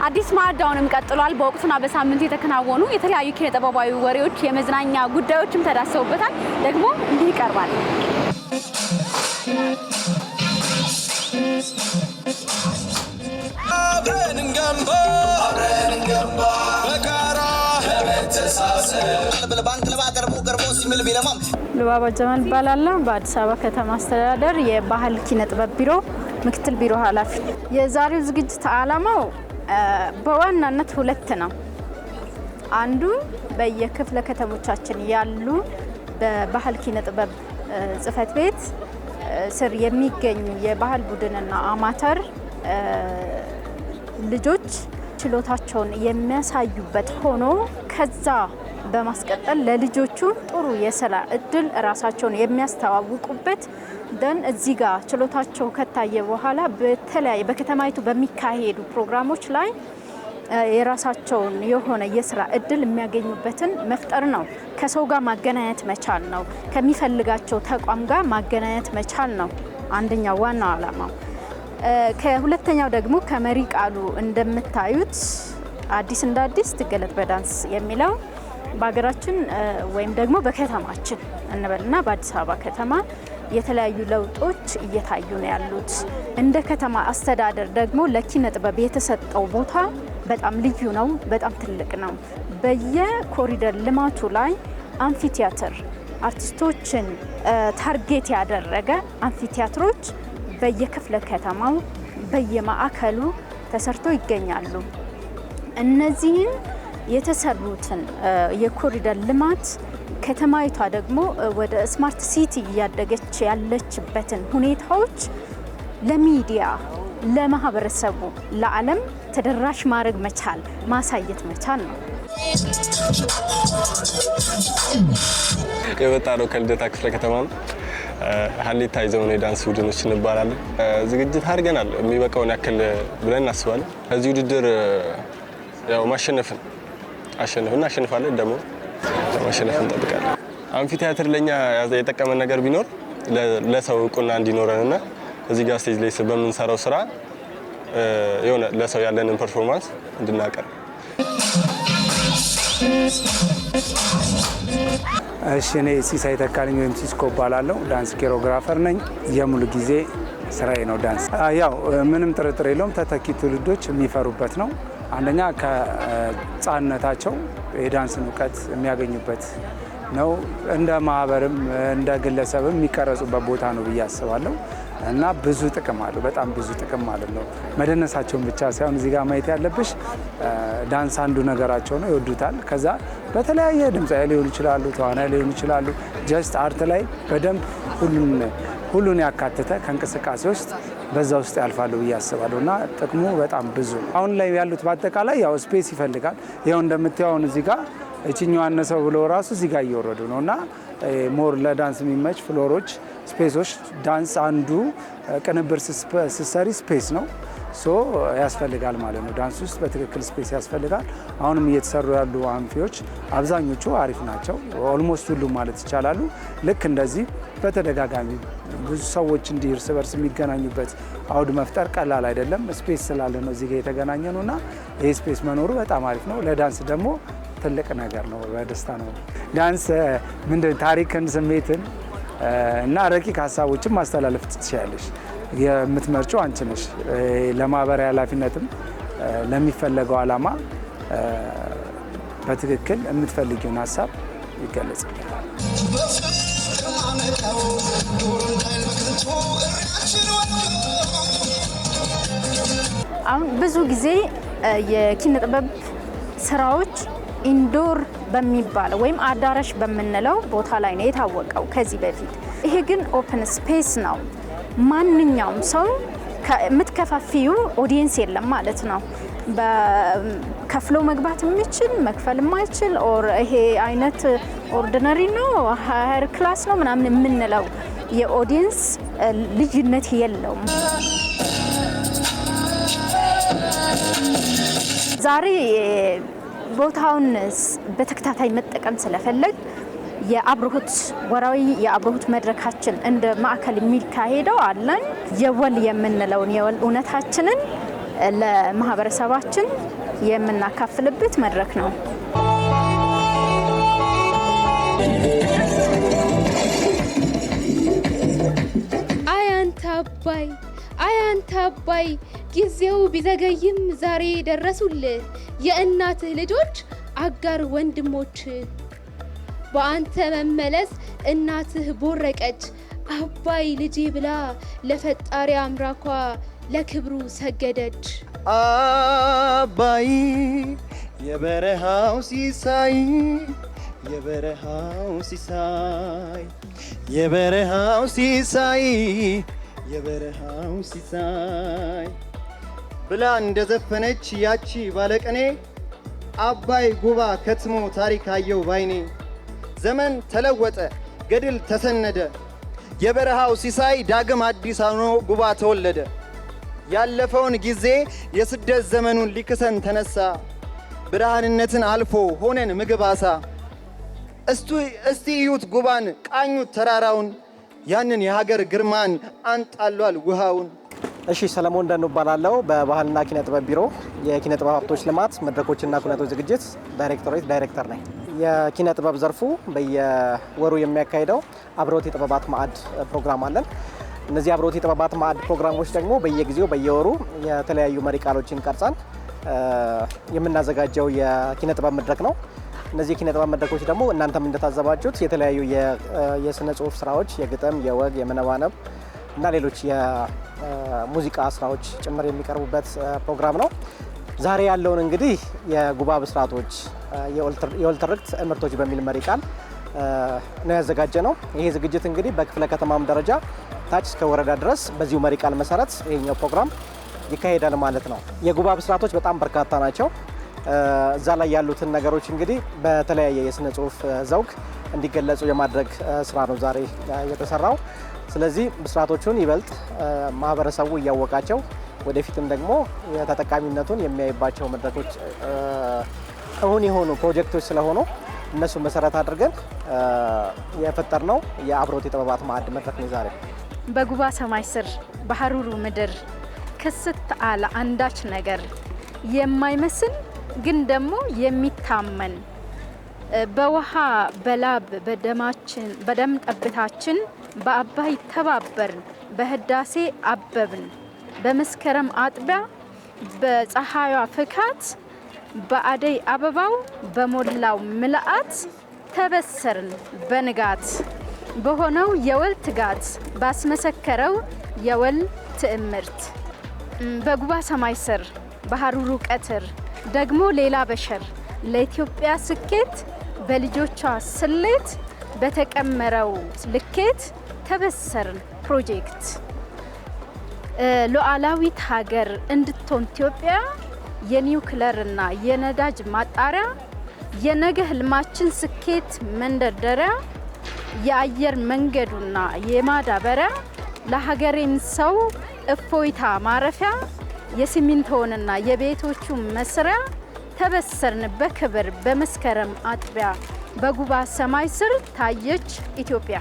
አዲስ ማዕዳውንም ቀጥሏል። በወቅቱና በሳምንቱ የተከናወኑ የተለያዩ ኪነ ጥበባዊ ወሬዎች፣ የመዝናኛ ጉዳዮችም ተዳሰውበታል። ደግሞ እንዲህ ይቀርባል። ልባባ ጀማል እባላለሁ። በአዲስ አበባ ከተማ አስተዳደር የባህል ኪነ ጥበብ ቢሮ ምክትል ቢሮ ኃላፊ። የዛሬው ዝግጅት ዓላማው በዋናነት ሁለት ነው። አንዱ በየክፍለ ከተሞቻችን ያሉ በባህል ኪነ ጥበብ ጽሕፈት ቤት ስር የሚገኙ የባህል ቡድንና አማተር ልጆች ችሎታቸውን የሚያሳዩበት ሆኖ ከዛ በማስቀጠል ለልጆቹ ጥሩ የስራ እድል ራሳቸውን የሚያስተዋውቁበት ደን እዚህ ጋር ችሎታቸው ከታየ በኋላ በተለያየ በከተማይቱ በሚካሄዱ ፕሮግራሞች ላይ የራሳቸውን የሆነ የስራ እድል የሚያገኙበትን መፍጠር ነው። ከሰው ጋር ማገናኘት መቻል ነው። ከሚፈልጋቸው ተቋም ጋር ማገናኘት መቻል ነው አንደኛው ዋናው ዓላማው። ከሁለተኛው ደግሞ ከመሪ ቃሉ እንደምታዩት አዲስ እንደ አዲስ ትገለጥ በዳንስ የሚለው በሀገራችን ወይም ደግሞ በከተማችን እንበልና በአዲስ አበባ ከተማ የተለያዩ ለውጦች እየታዩ ነው ያሉት። እንደ ከተማ አስተዳደር ደግሞ ለኪነ ጥበብ የተሰጠው ቦታ በጣም ልዩ ነው፣ በጣም ትልቅ ነው። በየኮሪደር ልማቱ ላይ አምፊቲያትር አርቲስቶችን ታርጌት ያደረገ አምፊቲያትሮች በየክፍለ ከተማው በየማዕከሉ ተሰርተው ይገኛሉ። እነዚህን የተሰሩትን የኮሪደር ልማት ከተማይቷ ደግሞ ወደ ስማርት ሲቲ እያደገች ያለችበትን ሁኔታዎች ለሚዲያ፣ ለማህበረሰቡ፣ ለዓለም ተደራሽ ማድረግ መቻል ማሳየት መቻል ነው። የወጣነው ከልደታ ክፍለ ከተማ ነው። ሀሌታ ይዘውን የዳንስ ቡድኖች እንባላለን። ዝግጅት አድርገናል የሚበቃውን ያክል ብለን እናስባለን። ከዚህ ውድድር ያው ማሸነፍን እናሸንፋለን፣ ደግሞ ማሸነፍ እንጠብቃለን። አምፊቲያትር ለኛ የጠቀመን ነገር ቢኖር ለሰው እውቅና እንዲኖረንና እዚህ ጋር ስቴጅ ላይ በምንሰራው ስራ የሆነ ለሰው ያለንን ፐርፎርማንስ እንድናቀርብ። እሺ፣ እኔ ሲሳይ ተካልኝ ወይም ሲስኮ እባላለሁ። ዳንስ ኮሪዮግራፈር ነኝ። የሙሉ ጊዜ ስራዬ ነው ዳንስ። ያው ምንም ጥርጥር የለውም ተተኪ ትውልዶች የሚፈሩበት ነው። አንደኛ ከህፃንነታቸው የዳንስን እውቀት የሚያገኙበት ነው። እንደ ማህበርም እንደ ግለሰብም የሚቀረጹበት ቦታ ነው ብዬ አስባለሁ እና ብዙ ጥቅም አለው፣ በጣም ብዙ ጥቅም ማለት ነው። መደነሳቸውን ብቻ ሳይሆን እዚህ ጋር ማየት ያለብሽ ዳንስ አንዱ ነገራቸው ነው፣ ይወዱታል። ከዛ በተለያየ ድምፃዊ ሊሆኑ ይችላሉ፣ ተዋናይ ሊሆኑ ይችላሉ። ጀስት አርት ላይ በደንብ ሁሉን ያካተተ ከእንቅስቃሴ ውስጥ በዛ ውስጥ ያልፋሉ ብዬ አስባለሁ እና ጥቅሙ በጣም ብዙ። አሁን ላይ ያሉት በአጠቃላይ ያው ስፔስ ይፈልጋል። ይኸው እንደምታየው አሁን እዚህ ጋር እችኛው አነሰው ብለው ራሱ እዚህ ጋር እየወረዱ ነው እና ሞር ለዳንስ የሚመች ፍሎሮች፣ ስፔሶች ዳንስ አንዱ ቅንብር ስትሰሪ ስፔስ ነው ያስፈልጋል ማለት ነው። ዳንስ ውስጥ በትክክል ስፔስ ያስፈልጋል። አሁንም እየተሰሩ ያሉ አንፊዎች አብዛኞቹ አሪፍ ናቸው፣ ኦልሞስት ሁሉም ማለት ይቻላሉ። ልክ እንደዚህ በተደጋጋሚ ብዙ ሰዎች እንዲህ እርስ በርስ የሚገናኙበት አውድ መፍጠር ቀላል አይደለም። ስፔስ ስላለ ነው እዚህ ጋር የተገናኘ ነው እና ይህ ስፔስ መኖሩ በጣም አሪፍ ነው። ለዳንስ ደግሞ ትልቅ ነገር ነው፣ በደስታ ነው። ዳንስ ምንድን ታሪክን፣ ስሜትን እና ረቂቅ ሀሳቦችን ማስተላለፍ ትችላለሽ። የምትመርጪው አንቺ ነሽ። ለማህበራዊ ኃላፊነትም ለሚፈለገው ዓላማ በትክክል የምትፈልጊውን ሀሳብ ይገለጻል። አሁን ብዙ ጊዜ የኪነ ጥበብ ስራዎች ኢንዶር በሚባለው ወይም አዳራሽ በምንለው ቦታ ላይ ነው የታወቀው ከዚህ በፊት። ይሄ ግን ኦፕን ስፔስ ነው። ማንኛውም ሰው የምትከፋፊዩ ኦዲየንስ የለም ማለት ነው። በከፍሎ መግባት የሚችል መክፈል የማይችል ኦር ይሄ አይነት ኦርዲነሪ ነው ሃየር ክላስ ነው ምናምን የምንለው የኦዲየንስ ልዩነት የለውም። ዛሬ ቦታውን በተከታታይ መጠቀም ስለፈለግ የአብሮት ወራዊ የአብሮት መድረካችን እንደ ማዕከል የሚካሄደው አለን። የወል የምንለውን የወል እውነታችንን ለማህበረሰባችን የምናካፍልበት መድረክ ነው። አያንተ አባይ ጊዜው ቢዘገይም ዛሬ ደረሱልህ የእናትህ ልጆች አጋር ወንድሞች። በአንተ መመለስ እናትህ ቦረቀች አባይ ልጄ ብላ ለፈጣሪ አምላኳ ለክብሩ ሰገደች። አባይ የበረሃው ሲሳይ የበረሃው ሲሳይ የበረሃው ሲሳይ የበረሃው ሲሳይ ብላ እንደዘፈነች ያቺ ባለቀኔ አባይ ጉባ ከትሞ ታሪክ አየው ባይኔ። ዘመን ተለወጠ ገድል ተሰነደ የበረሃው ሲሳይ ዳግም አዲስ ሆኖ ጉባ ተወለደ። ያለፈውን ጊዜ የስደት ዘመኑን ሊክሰን ተነሳ ብርሃንነትን አልፎ ሆነን ምግብ አሳ። እስቲ እዩት ጉባን ቃኙት ተራራውን ያንን የሀገር ግርማን አንጣሏል ውሃውን። እሺ ሰለሞን ደኑ እባላለሁ። በባህልና ኪነ ጥበብ ቢሮ የኪነ ጥበብ ሀብቶች ልማት መድረኮችና ኩነቶች ዝግጅት ዳይሬክቶሬት ዳይሬክተር ነኝ። የኪነ ጥበብ ዘርፉ በየወሩ የሚያካሂደው አብሮት የጥበባት ማዕድ ፕሮግራም አለን። እነዚህ አብሮት የጥበባት ማዕድ ፕሮግራሞች ደግሞ በየጊዜው በየወሩ የተለያዩ መሪ ቃሎችን ቀርጸን የምናዘጋጀው የኪነ ጥበብ መድረክ ነው። እነዚህ የኪነ ጥበብ መድረኮች ደግሞ እናንተም እንደታዘባችሁት የተለያዩ የስነ ጽሁፍ ስራዎች፣ የግጥም፣ የወግ፣ የመነባነብ እና ሌሎች የሙዚቃ ስራዎች ጭምር የሚቀርቡበት ፕሮግራም ነው። ዛሬ ያለውን እንግዲህ የጉባ ብስራቶች የወል ትርክት እምርቶች በሚል መሪ ቃል ነው ያዘጋጀ ነው። ይሄ ዝግጅት እንግዲህ በክፍለ ከተማም ደረጃ ታች እስከ ወረዳ ድረስ በዚሁ መሪ ቃል መሰረት ይሄኛው ፕሮግራም ይካሄዳል ማለት ነው። የጉባ ብስራቶች በጣም በርካታ ናቸው። እዛ ላይ ያሉትን ነገሮች እንግዲህ በተለያየ የስነ ጽሁፍ ዘውግ እንዲገለጹ የማድረግ ስራ ነው ዛሬ የተሰራው። ስለዚህ ብስራቶቹን ይበልጥ ማህበረሰቡ እያወቃቸው ወደፊትም ደግሞ የተጠቃሚነቱን የሚያይባቸው መድረኮች እውን የሆኑ ፕሮጀክቶች ስለሆኑ እነሱ መሰረት አድርገን የፈጠርነው የአብሮት የጥበባት ማዕድ መድረክ ነው ዛሬ። በጉባ ሰማይ ስር በሐሩሩ ምድር ክስት አለ አንዳች ነገር የማይመስል ግን ደግሞ የሚታመን በውሃ በላብ በደማችን በደም ጠብታችን በአባይ ተባበርን በህዳሴ አበብን በመስከረም አጥቢያ በፀሐይዋ ፍካት በአደይ አበባው በሞላው ምልአት ተበሰርን በንጋት በሆነው የወል ትጋት ባስመሰከረው የወል ትዕምርት። በጉባ ሰማይ ስር በሐሩሩ ቀትር ደግሞ ሌላ በሸር ለኢትዮጵያ ስኬት በልጆቿ ስሌት በተቀመረው ልኬት ተበሰርን ፕሮጀክት። ሉዓላዊት ሀገር እንድትሆን ኢትዮጵያ የኒውክለርና የነዳጅ ማጣሪያ የነገ ህልማችን ስኬት መንደርደሪያ የአየር መንገዱና የማዳበሪያ ለሀገሬን ሰው እፎይታ ማረፊያ የሲሚንቶንና የቤቶቹ መስሪያ ተበሰርን በክብር በመስከረም አጥቢያ በጉባ ሰማይ ስር ታየች ኢትዮጵያ።